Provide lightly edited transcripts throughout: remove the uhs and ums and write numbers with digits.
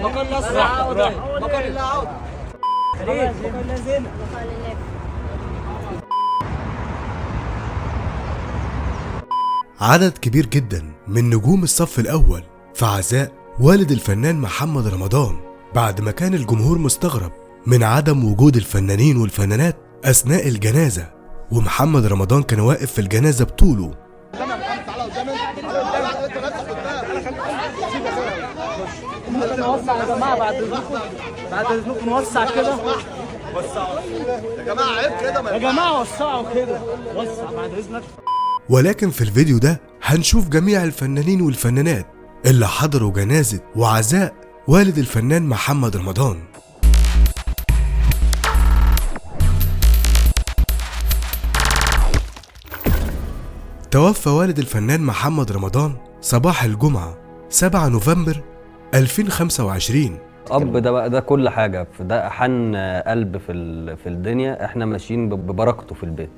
بقال لا اسرع بقال لا عود بقال لا زين. عدد كبير جدا من نجوم الصف الأول في عزاء والد الفنان محمد رمضان، بعد ما كان الجمهور مستغرب من عدم وجود الفنانين والفنانات أثناء الجنازة، ومحمد رمضان كان واقف في الجنازة بطوله. نوسع يا جماعة بعد إذنكم نوسع كده. وسعوا يا جماعة، عيب كده يا جماعة، وسعوا كده، وسع بعد إذنك. ولكن في الفيديو ده هنشوف جميع الفنانين والفنانات اللي حضروا جنازة وعزاء والد الفنان محمد رمضان. توفى والد الفنان محمد رمضان صباح الجمعة 7 نوفمبر 2025. أب ده بقى ده كل حاجة، ده أحن قلب في الدنيا. احنا ماشيين ببركته في البيت.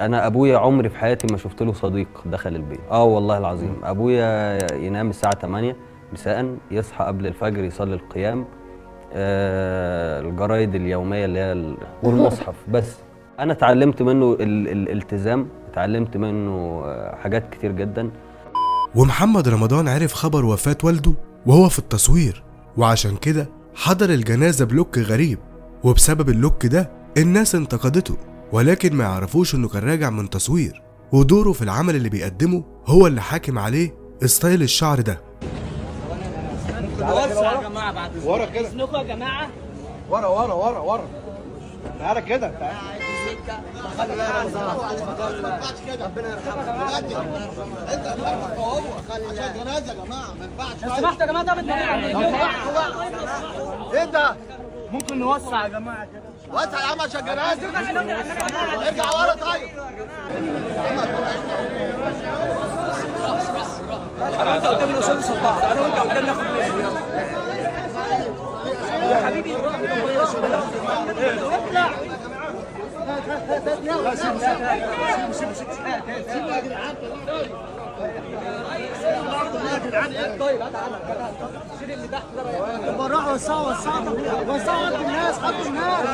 أنا أبويا عمري في حياتي ما شفت له صديق دخل البيت. والله العظيم. أبويا ينام الساعة 8 مساء، يصحى قبل الفجر يصلي القيام، الجرايد اليومية اللي هي والمصحف. بس أنا اتعلمت منه الالتزام، اتعلمت منه حاجات كتير جدا. ومحمد رمضان عرف خبر وفاة والده وهو في التصوير، وعشان كده حضر الجنازة بلوك غريب، وبسبب اللوك ده الناس انتقدته، ولكن ما يعرفوش انه كان راجع من تصوير، ودوره في العمل اللي بيقدمه هو اللي حاكم عليه ستايل الشعر ده. وسع يا جماعة بعد ورا كده. إذنكم يا جماعة. ورا تعالى كده. ربنا يرحمه. عشان جنازة يا جماعة ما ينفعش. لو سمحت يا جماعة، طب ايه ده؟ ممكن نوسع يا جماعة كده. وسع يا عم عشان جنازة. ارجع ورا طيب. انا وانت قدام الاستاذ صباح، انا وانت قدام ناخد يا حبيبي. اطلع. طيب شيل اللي تحت ده. بالراحه. وسعوا الناس، حطوا الناس.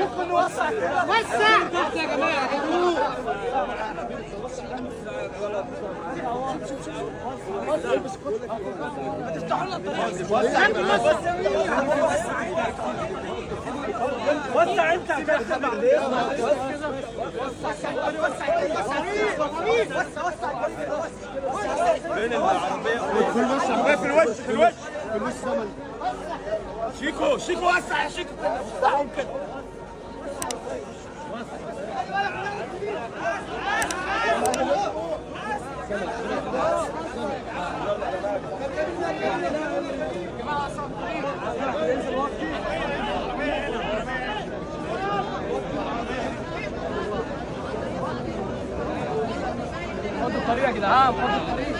ممكن نوسع كده. وسع يا جماعه. تفتحوا لنا الطريق. وسع انت فين العربيه؟ في الوش شيكو وسع يا شيكو. افتحهم كده. خدوا الطريق يا جدعان، خدوا الطريق.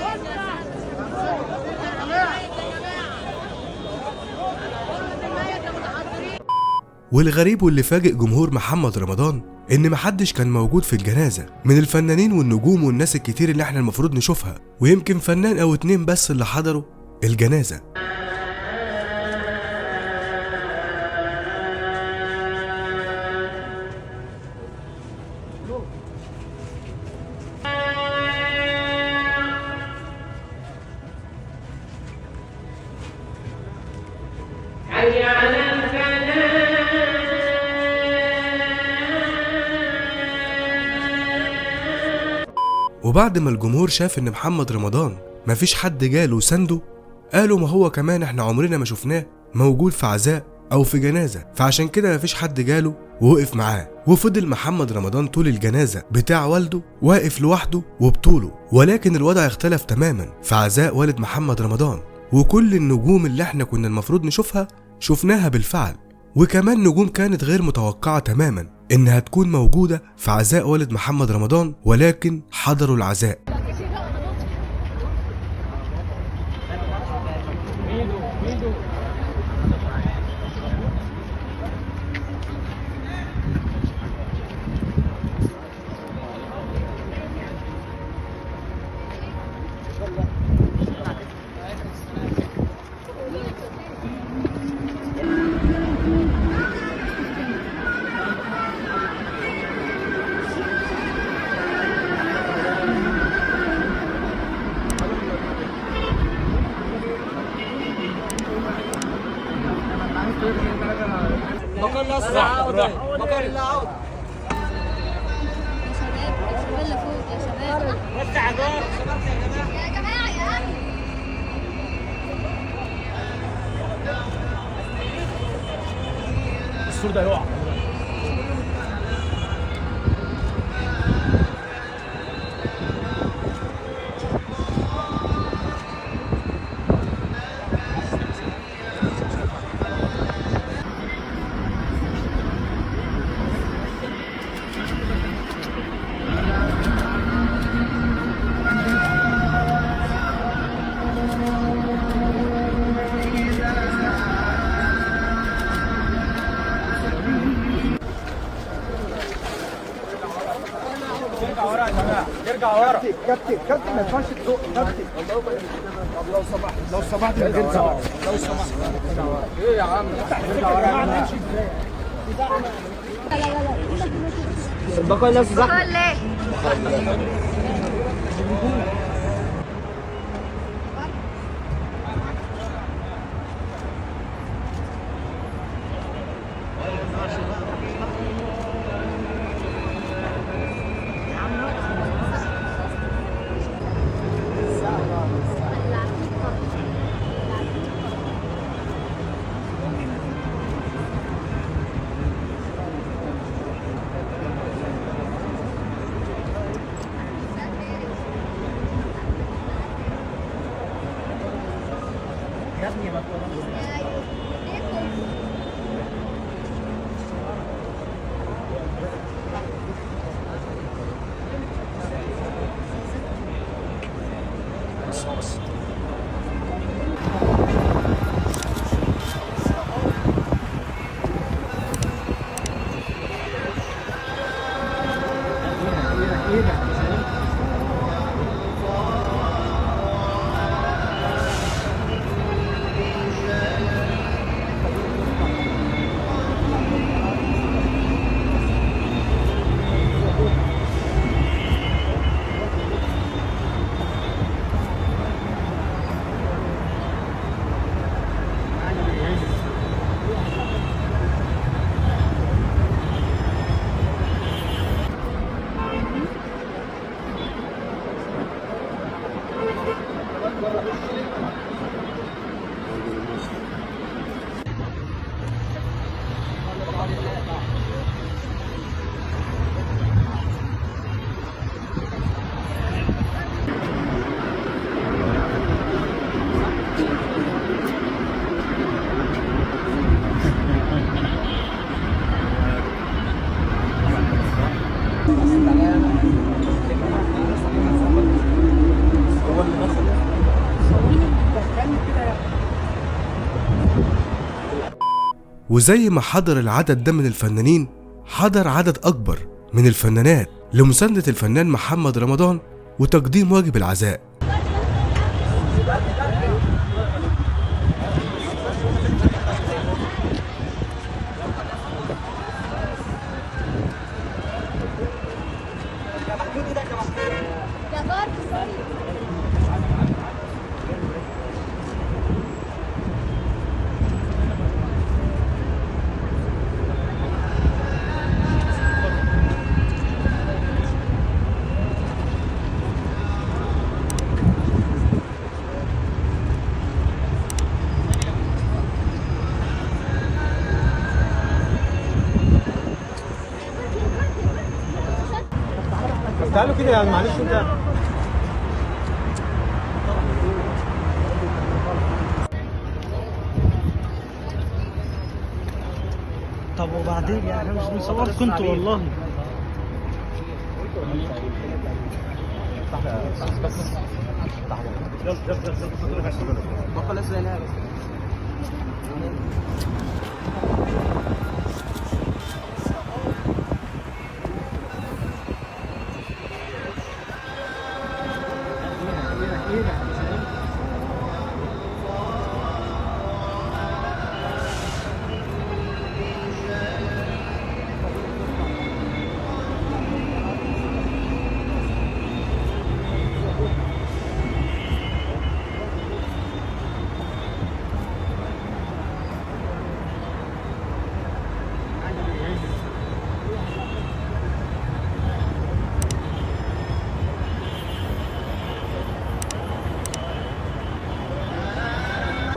والغريب واللي فاجئ جمهور محمد رمضان ان محدش كان موجود في الجنازة من الفنانين والنجوم والناس الكتير اللي احنا المفروض نشوفها، ويمكن فنان او 2 بس اللي حضروا الجنازة. وبعد ما الجمهور شاف ان محمد رمضان مفيش حد جاله وسنده، قالوا ما هو كمان احنا عمرنا ما شفناه موجود في عزاء او في جنازة، فعشان كده مفيش حد جاله ووقف معاه. وفضل محمد رمضان طول الجنازة بتاع والده واقف لوحده وبطوله. ولكن الوضع اختلف تماما في عزاء والد محمد رمضان، وكل النجوم اللي احنا كنا المفروض نشوفها شفناها بالفعل، وكمان نجوم كانت غير متوقعة تماما انها تكون موجودة في عزاء والد محمد رمضان، ولكن حضروا العزاء. اللي فوق يا شباب. يا جماعة يا أهل. السور ده يقع. ارجع ورا. كابتن ما ينفعش تزق كابتن. لو سمحت لو سمحت ايه يا عم؟ ارجع ورا. البقاء لازم زحمه. ليه؟ وزي ما حضر العدد ده من الفنانين، حضر عدد أكبر من الفنانات لمساندة الفنان محمد رمضان وتقديم واجب العزاء. يا بارك سوري. تعالوا كده يعني معلش انت. طب وبعدين يعني انا مش مصور كنت والله. بقى لسه هنا.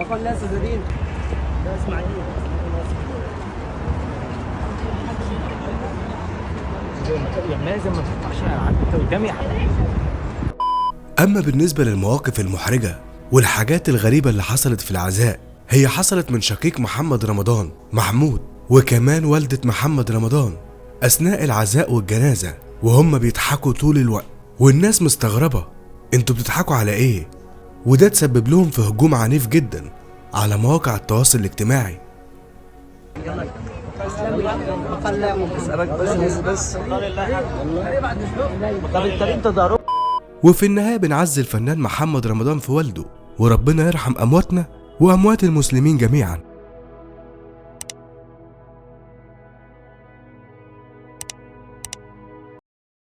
اخوان الناس زادين اسمع لازم ما تفتحش انت قدامي. أما بالنسبة للمواقف المحرجة والحاجات الغريبة اللي حصلت في العزاء، هي حصلت من شقيق محمد رمضان محمود وكمان والدة محمد رمضان أثناء العزاء والجنازة، وهم بيضحكوا طول الوقت والناس مستغربة انتوا بتضحكوا على ايه؟ وده تسبب لهم في هجوم عنيف جدا على مواقع التواصل الاجتماعي. وفي النهاية بنعزي الفنان محمد رمضان في والده، وربنا يرحم أمواتنا وأموات المسلمين جميعا.